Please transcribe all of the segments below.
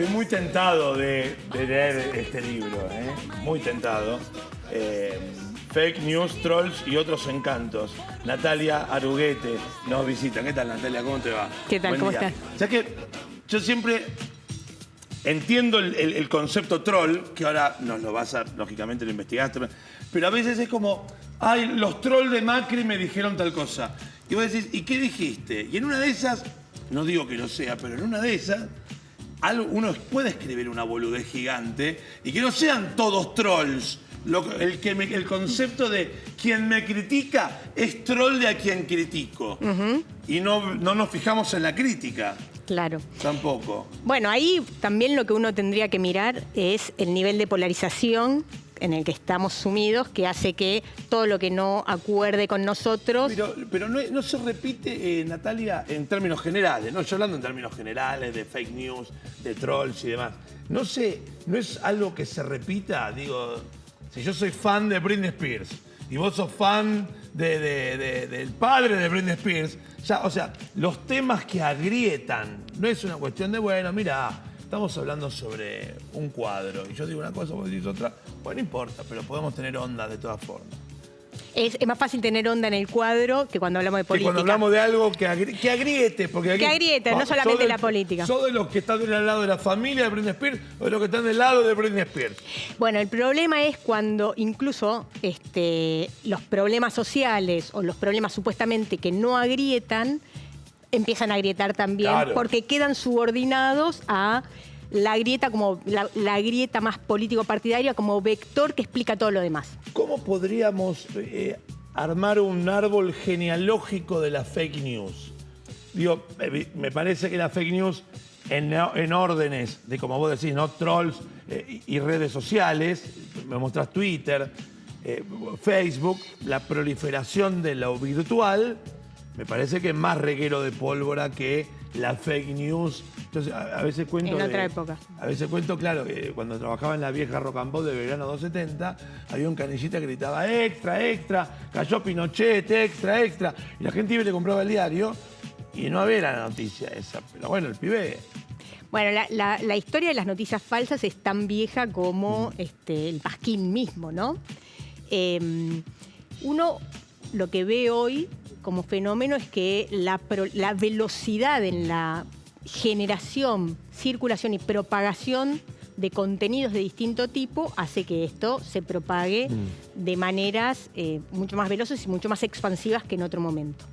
Estoy muy tentado de leer este libro, muy tentado. Fake News, Trolls y otros encantos. Natalia Aruguete nos visita. ¿Qué tal, Natalia? ¿Cómo te va? ¿Qué tal? ¿Cómo estás? Ya que yo siempre entiendo el concepto troll, que ahora nos lo vas a, lógicamente lo investigaste, pero a veces es como, ay, los trolls de Macri me dijeron tal cosa. Y vos decís, ¿y qué dijiste? Y en una de esas, no digo que lo sea, pero en una de esas, uno puede escribir una boludez gigante y que no sean todos trolls. El concepto de quien me critica es troll de a quien critico. Y no nos fijamos en la crítica. Claro. Tampoco. Bueno, ahí también lo que uno tendría que mirar es el nivel de polarización en el que estamos sumidos, que hace que todo lo que no acuerde con nosotros... Pero no se repite, Natalia, en términos generales, ¿no? Yo hablando en términos generales de fake news, de trolls y demás. No es algo que se repita, digo... Si yo soy fan de Britney Spears y vos sos fan del padre de Britney Spears, ya, o sea, los temas que agrietan, no es una cuestión de, bueno, mira, estamos hablando sobre un cuadro y yo digo una cosa, vos decís otra, bueno, no importa, pero podemos tener onda de todas formas. Es más fácil tener onda en el cuadro que cuando hablamos de política. Que cuando hablamos de algo que agriete. Porque que agriete, no solamente la política. ¿Sos de los que están del lado de la familia de Britney Spears o de los que están del lado de Britney Spears? Bueno, el problema es cuando incluso los problemas sociales o los problemas supuestamente que no agrietan, empiezan a agrietar también, claro, porque quedan subordinados a la grieta como la grieta más político-partidaria como vector que explica todo lo demás. ¿Cómo podríamos armar un árbol genealógico de la fake news? Digo, me parece que la fake news en órdenes de, como vos decís, ¿no? Trolls y redes sociales, me mostrás Twitter, Facebook, la proliferación de lo virtual, me parece que es más reguero de pólvora que la fake news. Entonces, a veces cuento... En otra época. A veces cuento, claro, que cuando trabajaba en la vieja Rock and Pop de verano 270, había un canillita que gritaba extra, extra, cayó Pinochet, extra, extra. Y la gente iba y le compraba el diario y no había la noticia esa. Pero bueno, el pibe... Bueno, la historia de las noticias falsas es tan vieja como el pasquín mismo, ¿no? Uno lo que ve hoy como fenómeno es que la velocidad en la generación, circulación y propagación de contenidos de distinto tipo hace que esto se propague de maneras mucho más veloces y mucho más expansivas que en otro momento.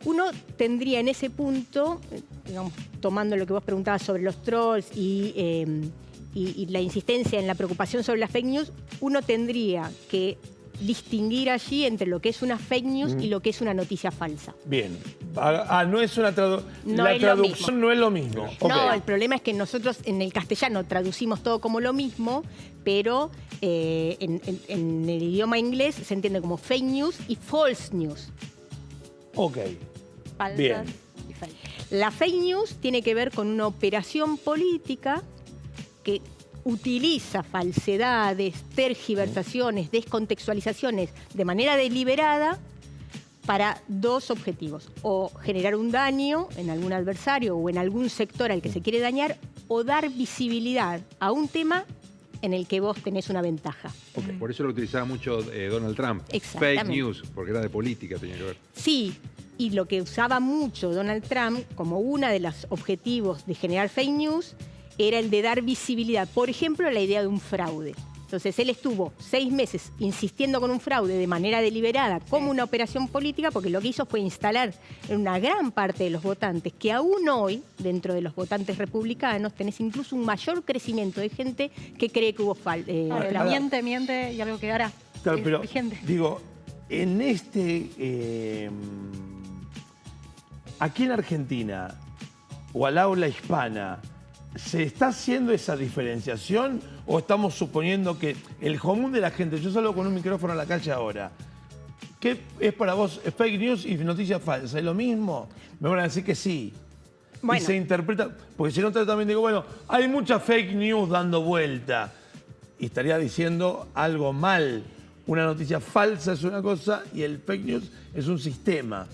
Uno tendría en ese punto, digamos, tomando lo que vos preguntabas sobre los trolls y la insistencia en la preocupación sobre las fake news, uno tendría que distinguir allí entre lo que es una fake news y lo que es una noticia falsa. Bien. No es una la traducción no es lo mismo. No, okay. El problema es que nosotros en el castellano traducimos todo como lo mismo, pero en el idioma inglés se entiende como fake news y false news. Ok. Falsas. Bien. Y fake. La fake news tiene que ver con una operación política que utiliza falsedades, tergiversaciones, descontextualizaciones de manera deliberada para dos objetivos: o generar un daño en algún adversario o en algún sector al que se quiere dañar, o dar visibilidad a un tema en el que vos tenés una ventaja. Okay. Por eso lo utilizaba mucho Donald Trump. Exactamente. Fake news, porque era de política, tenía que ver. Sí, y lo que usaba mucho Donald Trump como uno de los objetivos de generar fake news era el de dar visibilidad, por ejemplo, a la idea de un fraude. Entonces, él estuvo 6 meses insistiendo con un fraude de manera deliberada como una operación política, porque lo que hizo fue instalar en una gran parte de los votantes, que aún hoy, dentro de los votantes republicanos, tenés incluso un mayor crecimiento de gente que cree que hubo fraude. Miente y algo que hará. Claro, pero vigente. Digo, en aquí en Argentina, o al habla hispana, ¿se está haciendo esa diferenciación o estamos suponiendo que el común de la gente, yo salgo con un micrófono a la calle ahora, ¿qué es para vos fake news y noticia falsa? ¿Es lo mismo? Me van a decir que sí. Bueno. Y se interpreta, porque si no también digo, bueno, hay mucha fake news dando vuelta y estaría diciendo algo mal. Una noticia falsa es una cosa y el fake news es un sistema.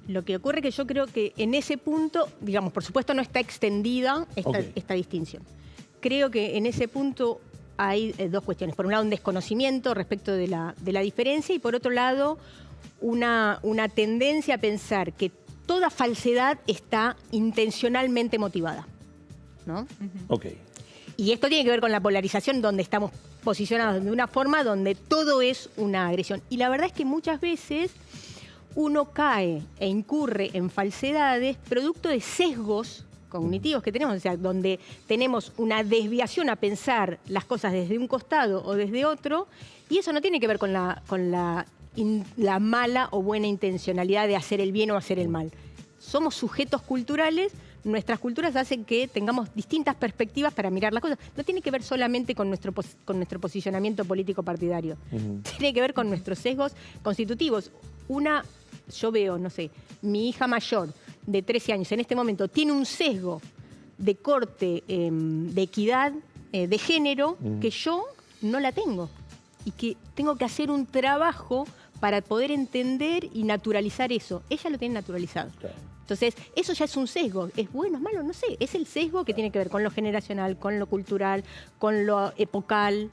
Lo que ocurre que yo creo que en ese punto, digamos, por supuesto no está extendida esta distinción. Creo que en ese punto hay dos cuestiones. Por un lado, un desconocimiento respecto de la diferencia y por otro lado, una tendencia a pensar que toda falsedad está intencionalmente motivada, ¿no? Ok. Y esto tiene que ver con la polarización donde estamos posicionados de una forma donde todo es una agresión. Y la verdad es que muchas veces uno cae e incurre en falsedades producto de sesgos cognitivos que tenemos, o sea, donde tenemos una desviación a pensar las cosas desde un costado o desde otro, y eso no tiene que ver con la mala o buena intencionalidad de hacer el bien o hacer el mal. Somos sujetos culturales, nuestras culturas hacen que tengamos distintas perspectivas para mirar las cosas. No tiene que ver solamente con nuestro posicionamiento político partidario. Tiene que ver con nuestros sesgos constitutivos. Yo veo, no sé, mi hija mayor de 13 años en este momento tiene un sesgo de corte de equidad de género que yo no la tengo y que tengo que hacer un trabajo para poder entender y naturalizar eso. Ella lo tiene naturalizado. Claro. Entonces, eso ya es un sesgo. ¿Es bueno, es malo? No sé. Es el sesgo que tiene que ver con lo generacional, con lo cultural, con lo epocal.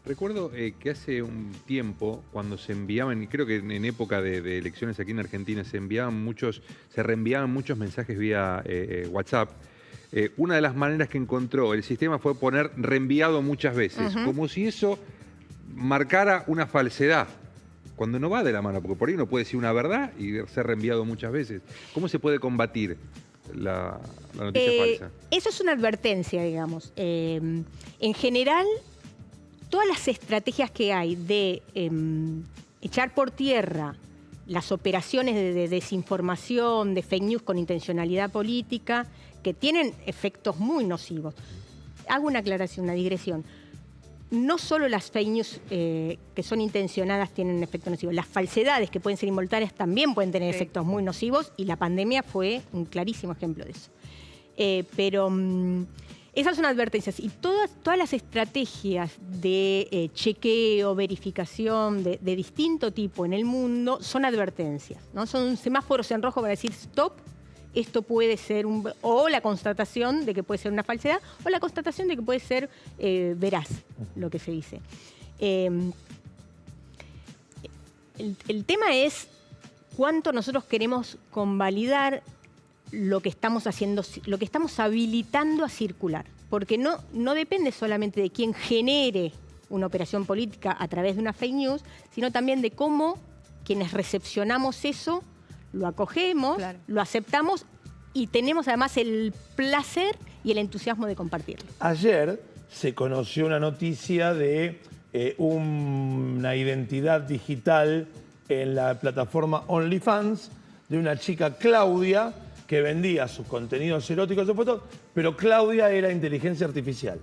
Recuerdo que hace un tiempo, cuando se enviaban, y creo que en época de elecciones aquí en Argentina, se reenviaban muchos mensajes vía WhatsApp. Una de las maneras que encontró el sistema fue poner reenviado muchas veces, como si eso marcara una falsedad, cuando no va de la mano, porque por ahí uno puede decir una verdad y ser reenviado muchas veces. ¿Cómo se puede combatir la noticia falsa? Eso es una advertencia, digamos. En general, todas las estrategias que hay de echar por tierra las operaciones de desinformación, de fake news con intencionalidad política, que tienen efectos muy nocivos. Hago una aclaración, una digresión. No solo las fake news que son intencionadas tienen un efecto nocivo, las falsedades que pueden ser involuntarias también pueden tener efectos muy nocivos y la pandemia fue un clarísimo ejemplo de eso. Pero esas son advertencias y todas las estrategias de chequeo, verificación de distinto tipo en el mundo son advertencias, ¿no? Son semáforos en rojo para decir stop. Esto puede ser o la constatación de que puede ser una falsedad o la constatación de que puede ser veraz, lo que se dice. El tema es cuánto nosotros queremos convalidar lo que estamos haciendo, lo que estamos habilitando a circular. Porque no depende solamente de quién genere una operación política a través de una fake news, sino también de cómo quienes recepcionamos eso lo acogemos, claro, lo aceptamos y tenemos además el placer y el entusiasmo de compartirlo. Ayer se conoció una noticia de una identidad digital en la plataforma OnlyFans de una chica, Claudia, que vendía sus contenidos eróticos de fotos, pero Claudia era inteligencia artificial.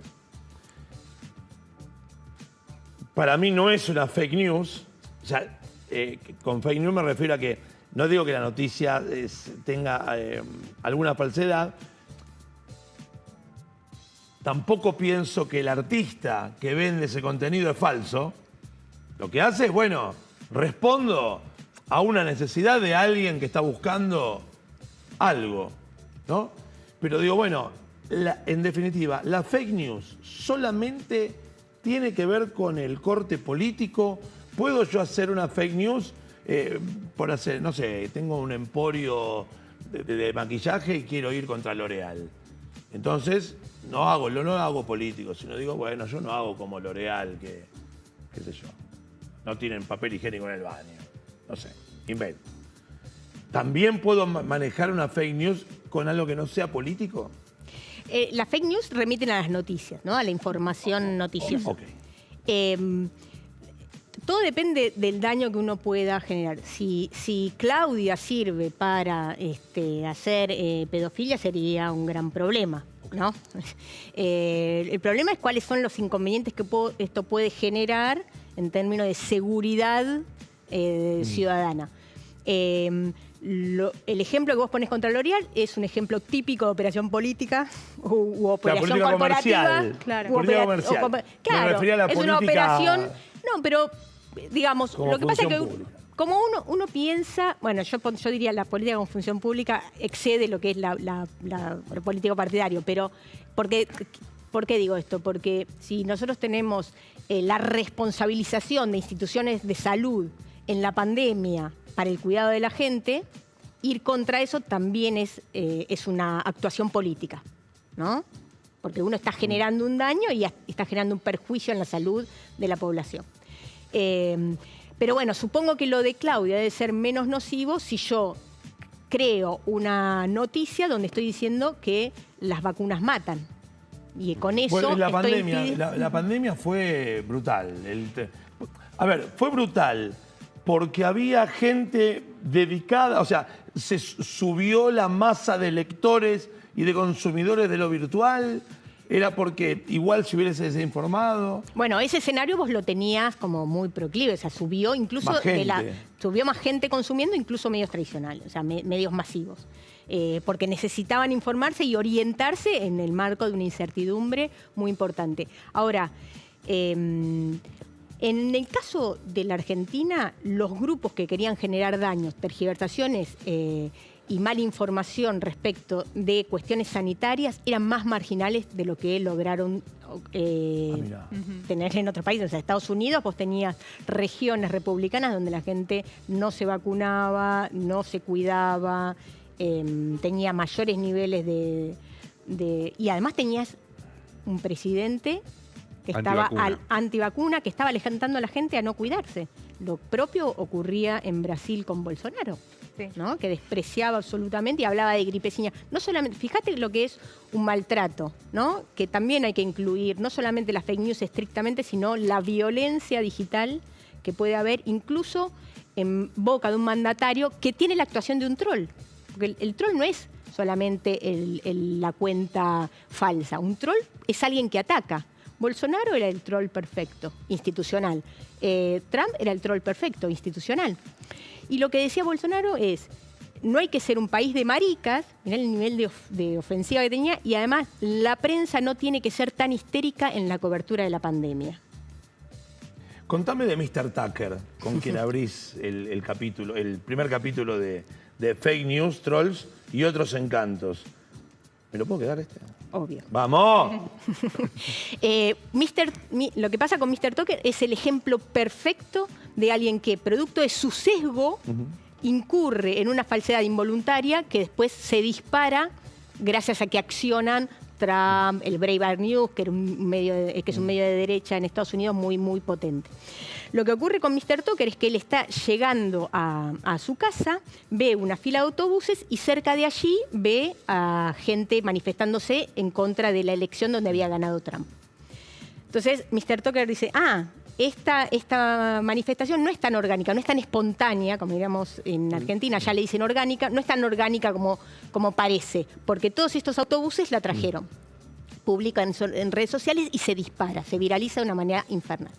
Para mí no es una fake news. O sea, con fake news me refiero a que no digo que la noticia tenga alguna falsedad. Tampoco pienso que el artista que vende ese contenido es falso. Lo que hace es, bueno, respondo a una necesidad de alguien que está buscando algo, ¿no? Pero digo, bueno, en definitiva, la fake news solamente tiene que ver con el corte político. ¿Puedo yo hacer una fake news por hacer, no sé, tengo un emporio de maquillaje y quiero ir contra L'Oreal? Entonces, no hago político, sino digo, bueno, yo no hago como L'Oreal, que, qué sé yo, no tienen papel higiénico en el baño. No sé, invento. ¿También puedo manejar una fake news con algo que no sea político? Las fake news remiten a las noticias, ¿no? A la información noticiosa. Okay. Todo depende del daño que uno pueda generar. Si Claudia sirve para hacer pedofilia, sería un gran problema, ¿no? El problema es cuáles son los inconvenientes que esto puede generar en términos de seguridad ciudadana. El ejemplo que vos ponés contra L'Oreal es un ejemplo típico de operación política u operación corporativa. Claro, política comercial. Claro, me refería a la es política una operación. No, pero digamos, como lo que pasa es que pública. como uno piensa, bueno, yo diría la política con función pública excede lo que es la político partidario, pero ¿por qué digo esto? Porque si nosotros tenemos la responsabilización de instituciones de salud en la pandemia para el cuidado de la gente, ir contra eso también es una actuación política, ¿no? Porque uno está generando un daño y está generando un perjuicio en la salud de la población. Pero bueno, supongo que lo de Claudia debe ser menos nocivo si yo creo una noticia donde estoy diciendo que las vacunas matan. Y con eso Bueno, la estoy pandemia fue brutal. A ver, fue brutal porque había gente dedicada, o sea, se subió la masa de lectores y de consumidores de lo virtual. Era porque igual si hubieses desinformado. Bueno, ese escenario vos lo tenías como muy proclive, o sea, subió incluso subió más gente consumiendo, incluso medios tradicionales, o sea, medios masivos. Porque necesitaban informarse y orientarse en el marco de una incertidumbre muy importante. Ahora, en el caso de la Argentina, los grupos que querían generar daños, tergiversaciones y mala información respecto de cuestiones sanitarias eran más marginales de lo que lograron tener en otros países. O sea, Estados Unidos, pues tenías regiones republicanas donde la gente no se vacunaba, no se cuidaba, tenía mayores niveles y además tenías un presidente que estaba antivacuna, que estaba alentando a la gente a no cuidarse. Lo propio ocurría en Brasil con Bolsonaro, sí, ¿no? Que despreciaba absolutamente y hablaba de gripeciña. No solamente, fíjate lo que es un maltrato, ¿no? Que también hay que incluir, no solamente las fake news estrictamente, sino la violencia digital que puede haber incluso en boca de un mandatario que tiene la actuación de un troll. Porque el troll no es solamente la cuenta falsa. Un troll es alguien que ataca. Bolsonaro era el troll perfecto, institucional. Trump era el troll perfecto, institucional. Y lo que decía Bolsonaro es, no hay que ser un país de maricas, mirá el nivel de ofensiva que tenía, y además la prensa no tiene que ser tan histérica en la cobertura de la pandemia. Contame de Mr. Tucker, con quien abrís el primer capítulo de Fake News, Trolls y otros encantos. ¿Me lo puedo quedar este? Obvio. ¡Vamos! Lo que pasa con Mr. Tucker es el ejemplo perfecto de alguien que, producto de su sesgo, incurre en una falsedad involuntaria que después se dispara gracias a que accionan Trump, el Breitbart News, que es un medio de derecha en Estados Unidos muy, muy potente. Lo que ocurre con Mr. Tucker es que él está llegando a su casa, ve una fila de autobuses y cerca de allí ve a gente manifestándose en contra de la elección donde había ganado Trump. Entonces, Mr. Tucker dice, esta manifestación no es tan orgánica, no es tan espontánea, como diríamos en Argentina, ya le dicen orgánica, no es tan orgánica como parece, porque todos estos autobuses la trajeron. Publica en redes sociales y se dispara, se viraliza de una manera infernal.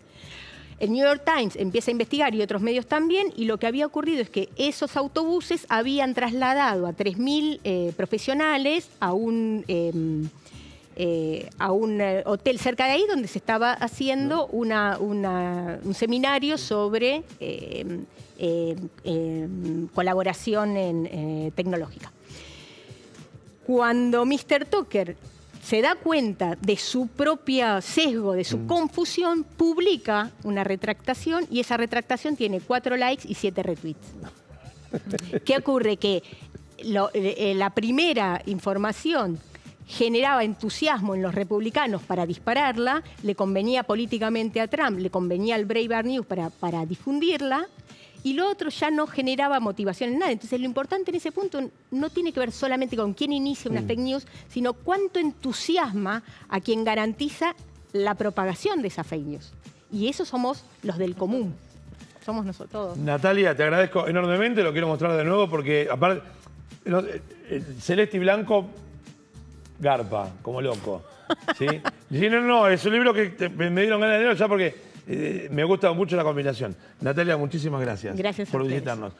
El New York Times empieza a investigar y otros medios también, y lo que había ocurrido es que esos autobuses habían trasladado a 3.000 profesionales a un hotel cerca de ahí donde se estaba haciendo un seminario sobre colaboración tecnológica. Cuando Mr. Tucker se da cuenta de su propio sesgo, de su confusión, publica una retractación y esa retractación tiene 4 likes y 7 retweets. ¿Qué ocurre? Que la primera información generaba entusiasmo en los republicanos para dispararla, le convenía políticamente a Trump, le convenía al Breitbart News para difundirla, y lo otro ya no generaba motivación en nada. Entonces lo importante en ese punto no tiene que ver solamente con quién inicia una fake news, sino cuánto entusiasma a quien garantiza la propagación de esa fake news. Y esos somos los del común, somos nosotros. Natalia, te agradezco enormemente, lo quiero mostrar de nuevo porque aparte, Celeste y Blanco garpa, como loco. ¿Sí? No, es un libro que me dieron ganas de leerlo ya porque me gusta mucho la combinación. Natalia, muchísimas gracias, gracias por a ustedes. visitarnos.